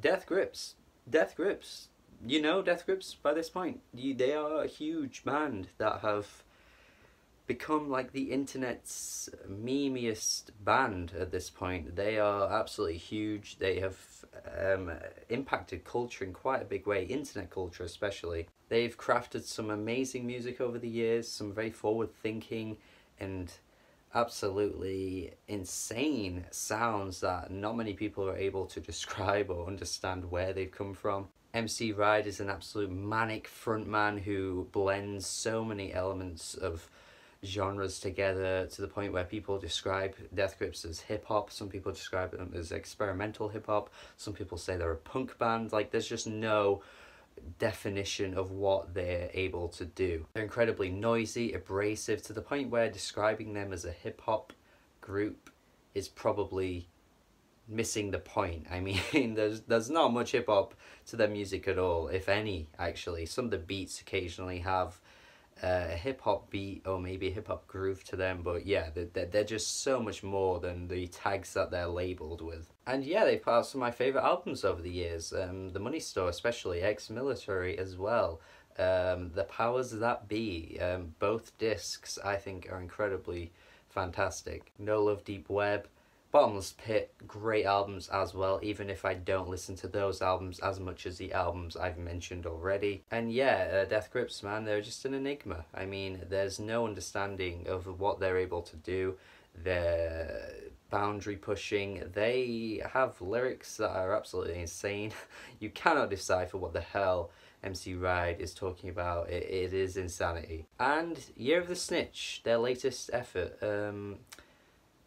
Death Grips. Death Grips. You know Death Grips by this point. They are a huge band that have become like the internet's memeiest band at this point. They are absolutely huge. They have impacted culture in quite a big way, internet culture especially. They've crafted some amazing music over the years, some very forward thinking and absolutely insane sounds that not many people are able to describe or understand where they've come from. MC Ride is an absolute manic frontman who blends so many elements of genres together to the point where people describe Death Grips as hip-hop, some people describe them as experimental hip-hop, some people say they're a punk band. Like, there's just no definition of what they're able to do. They're incredibly noisy, abrasive, to the point where describing them as a hip-hop group is probably missing the point. I mean, there's not much hip-hop to their music at all, if any, actually. Some of the beats occasionally have a hip-hop beat or maybe a hip-hop groove to them, but yeah, they're just so much more than the tags that they're labelled with. And yeah, they've put out some of my favourite albums over the years, The Money Store especially, Ex-Military as well, The Powers That Be, both discs I think are incredibly fantastic. No Love Deep Web, Bottomless Pit, great albums as well, even if I don't listen to those albums as much as the albums I've mentioned already. And yeah, Death Grips, man, they're just an enigma. I mean, there's no understanding of what they're able to do. They're boundary pushing. They have lyrics that are absolutely insane. You cannot decipher what the hell MC Ride is talking about. It is insanity. And Year of the Snitch, their latest effort,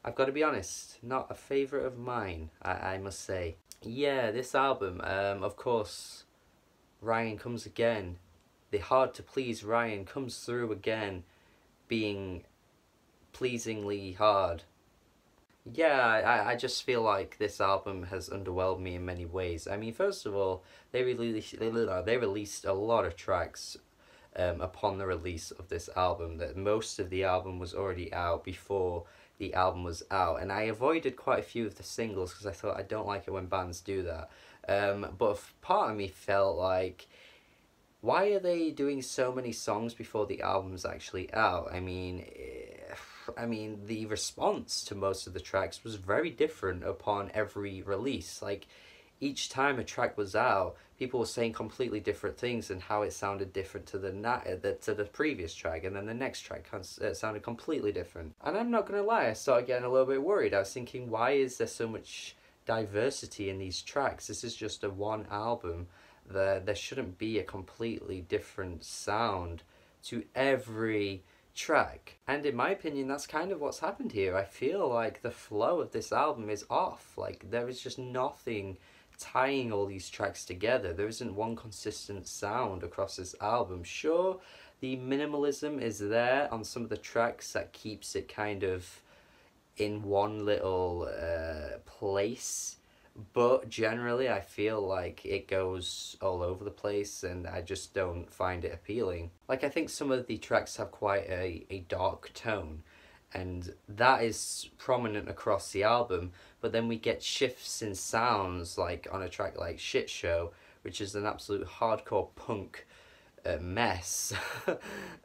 I've got to be honest, not a favourite of mine, I must say. Yeah, this album, of course, Ryan comes again. The hard to please Ryan comes through again, being pleasingly hard. Yeah, I just feel like this album has underwhelmed me in many ways. I mean, first of all, they released a lot of tracks upon the release of this album. That most of the album was already out before the album was out, and I avoided quite a few of the singles because I thought I don't like it when bands do that. But part of me felt like, why are they doing so many songs before the album's actually out? I mean, the response to most of the tracks was very different upon every release. Like, each time a track was out, people were saying completely different things and how it sounded different to the previous track, and then the next track sounded completely different. And I'm not gonna lie, I started getting a little bit worried. I was thinking, why is there so much diversity in these tracks? This is just a one album. There shouldn't be a completely different sound to every track. And in my opinion, that's kind of what's happened here. I feel like the flow of this album is off. Like, there is just nothing tying all these tracks together. There isn't one consistent sound across this album. Sure, the minimalism is there on some of the tracks that keeps it kind of in one little place, but generally I feel like it goes all over the place and I just don't find it appealing. Like, I think some of the tracks have quite a dark tone, and that is prominent across the album, but then we get shifts in sounds, like on a track like Shit Show, which is an absolute hardcore punk mess.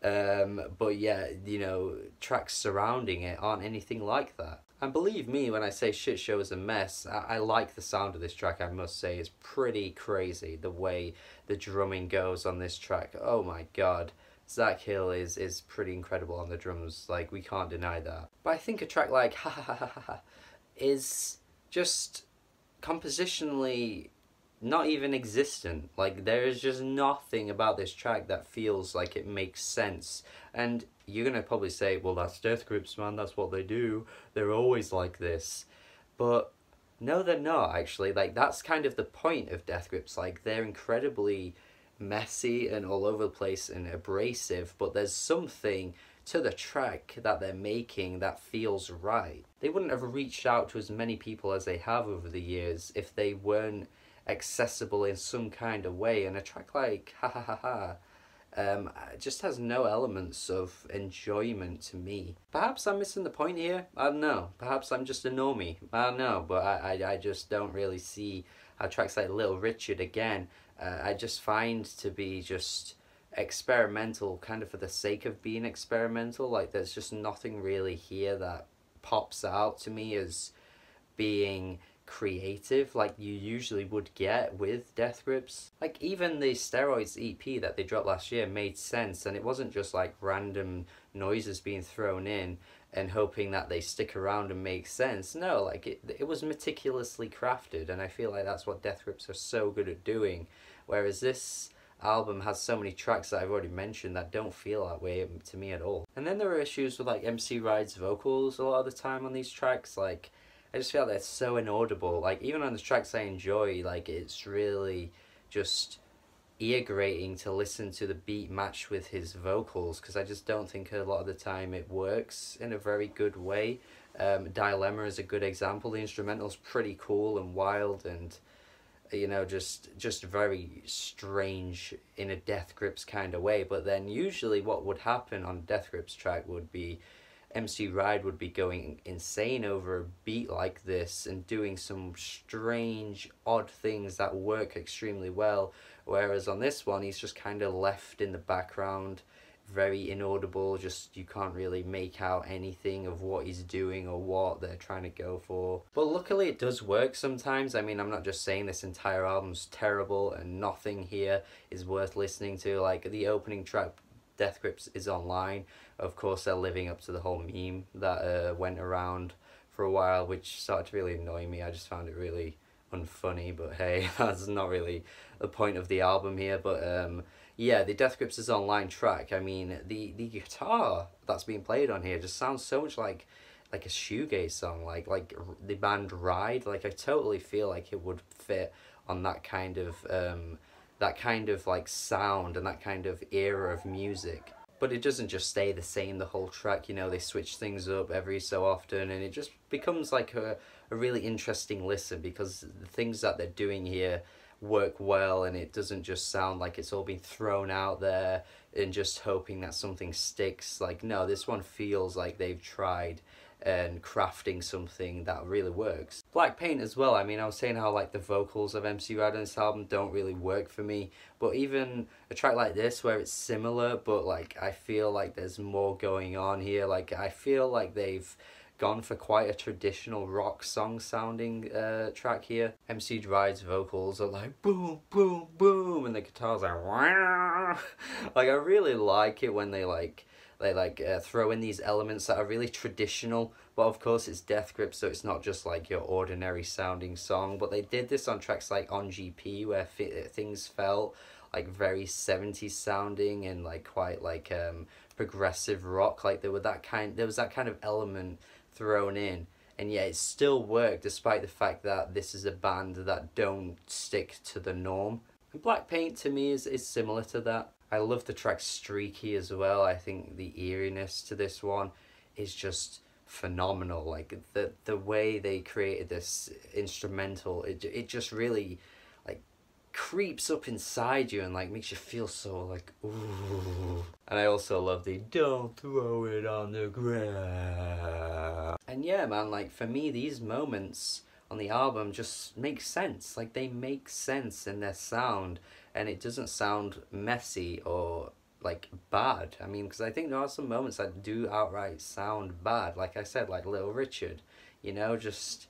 But yeah, you know, tracks surrounding it aren't anything like that. And believe me when I say Shit Show is a mess, I like the sound of this track, I must say. It's pretty crazy the way the drumming goes on this track. Oh my god. Zach Hill is pretty incredible on the drums, like, we can't deny that. But I think a track like Ha Ha Ha Ha Ha is just compositionally not even existent. Like, there is just nothing about this track that feels like it makes sense. And you're gonna probably say, well, that's Death Grips, man, that's what they do, they're always like this. But no, they're not, actually. Like, that's kind of the point of Death Grips. Like, they're incredibly messy and all over the place and abrasive, but there's something to the track that they're making that feels right. They wouldn't have reached out to as many people as they have over the years if they weren't accessible in some kind of way. And a track like Ha Ha Ha Ha just has no elements of enjoyment to me. Perhaps I'm missing the point here, I don't know. Perhaps I'm just a normie, I don't know, but I just don't really see how tracks like Little Richard, again, I just find to be just experimental, kind of for the sake of being experimental. Like, there's just nothing really here that pops out to me as being creative like you usually would get with Death Grips. Like, even the Steroids EP that they dropped last year made sense, and it wasn't just like random noises being thrown in and hoping that they stick around and make sense. No, like it was meticulously crafted, and I feel like that's what Death Grips are so good at doing. Whereas this album has so many tracks that I've already mentioned that don't feel that way to me at all. And then there are issues with like MC Ride's vocals a lot of the time on these tracks. Like, I just feel they're so inaudible. Like, even on the tracks I enjoy, like, it's really just ear grating to listen to the beat match with his vocals, because I just don't think a lot of the time it works in a very good way. Dilemma is a good example. The instrumental's pretty cool and wild, and you know, just very strange in a Death Grips kind of way. But then usually what would happen on a Death Grips track would be MC Ride would be going insane over a beat like this and doing some strange, odd things that work extremely well. Whereas on this one, he's just kind of left in the background, very inaudible, just you can't really make out anything of what he's doing or what they're trying to go for. But luckily it does work sometimes. I mean, I'm not just saying this entire album's terrible and nothing here is worth listening to. Like, the opening track, Death Grips, is online. Of course, they're living up to the whole meme that went around for a while, which started to really annoy me. I just found it really unfunny, but hey, that's not really the point of the album here. But yeah, the Death Grips is online track. I mean, the guitar that's being played on here just sounds so much like a shoegaze song, like the band Ride. Like, I totally feel like it would fit on that kind of like sound and that kind of era of music. But it doesn't just stay the same the whole track, you know, they switch things up every so often, and it just becomes like a really interesting listen, because the things that they're doing here work well, and it doesn't just sound like it's all been thrown out there and just hoping that something sticks. Like, no, this one feels like they've tried and crafting something that really works. Black Paint as well. I mean, I was saying how like the vocals of MC Ride on this album don't really work for me, but even a track like this where it's similar, but like I feel like there's more going on here. Like, I feel like they've gone for quite a traditional rock song sounding track here. MC Ride's vocals are like boom, boom, boom, and the guitar's like wah. Like, I really like it when they throw in these elements that are really traditional, but of course it's Death Grip, so it's not just like your ordinary sounding song. But they did this on tracks like On GP, where things felt like very 70s sounding and like quite like progressive rock. Like, there was that kind of element thrown in, and yet it still worked despite the fact that this is a band that don't stick to the norm. And Black Paint to me is similar to that. I love the track Streaky as well. I think the eeriness to this one is just phenomenal. Like, the way they created this instrumental, it just really like creeps up inside you and like makes you feel so like ooh. And I also love the don't throw it on the ground. And yeah, man, like for me, these moments on the album just make sense. Like, they make sense in their sound, and it doesn't sound messy or like bad. I mean, because I think there are some moments that do outright sound bad, like I said, like Little Richard, you know, just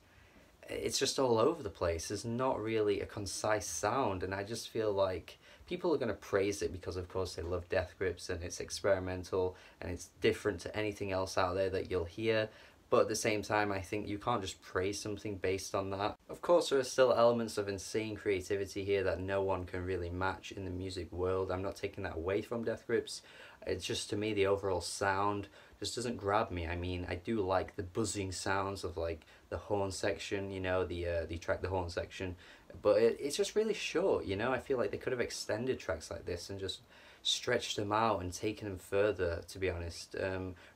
it's just all over the place. There's not really a concise sound, and I just feel like people are going to praise it because of course they love Death Grips and it's experimental and it's different to anything else out there that you'll hear. But at the same time, I think you can't just praise something based on that. Of course, there are still elements of insane creativity here that no one can really match in the music world. I'm not taking that away from Death Grips. It's just, to me, the overall sound just doesn't grab me. I mean, I do like the buzzing sounds of like the horn section, you know, the track, the horn section, but it's just really short, you know. I feel like they could have extended tracks like this and just stretched them out and taken them further, to be honest,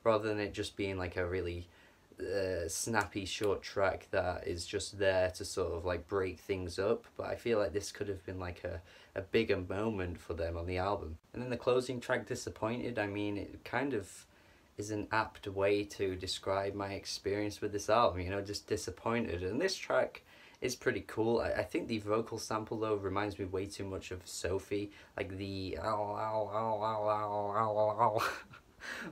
rather than it just being like a really snappy short track that is just there to sort of like break things up. But I feel like this could have been like a bigger moment for them on the album. And then the closing track, Disappointed, I mean, it kind of is an apt way to describe my experience with this album, you know, just disappointed. And this track is pretty cool. I think the vocal sample though reminds me way too much of Sophie, like the ow ow ow ow ow ow ow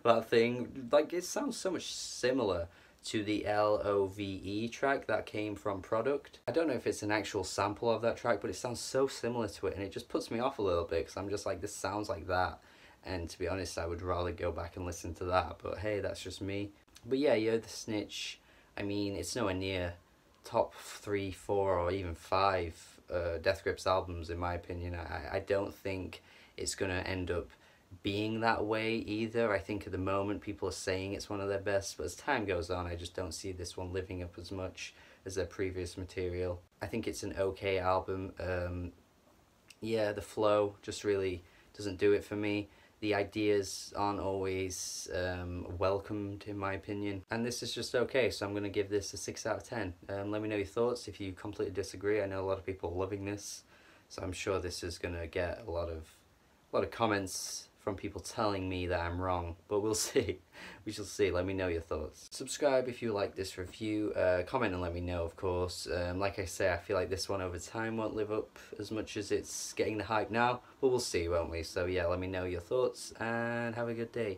that thing. Like it sounds so much similar to the LOVE track that came from Product. I don't know if it's an actual sample of that track, but it sounds so similar to it, and it just puts me off a little bit because I'm just like, this sounds like that. And to be honest, I would rather go back and listen to that, but hey, that's just me. But yeah, the Snitch, I mean, it's nowhere near top 3, 4, or even 5 Death Grips albums in my opinion. I don't think it's gonna end up being that way either. I think at the moment people are saying it's one of their best, but as time goes on, I just don't see this one living up as much as their previous material. I think it's an okay album. Yeah, the flow just really doesn't do it for me. The ideas aren't always welcomed in my opinion, and this is just okay, so I'm going to give this a 6 out of 10. Let me know your thoughts if you completely disagree. I know a lot of people are loving this, so I'm sure this is going to get a lot of comments from people telling me that I'm wrong, but we'll see. We shall see. Let me know your thoughts. Subscribe if you like this review, comment and let me know, of course. Like I say, I feel like this one over time won't live up as much as it's getting the hype now, but we'll see, won't we? So yeah, let me know your thoughts and have a good day.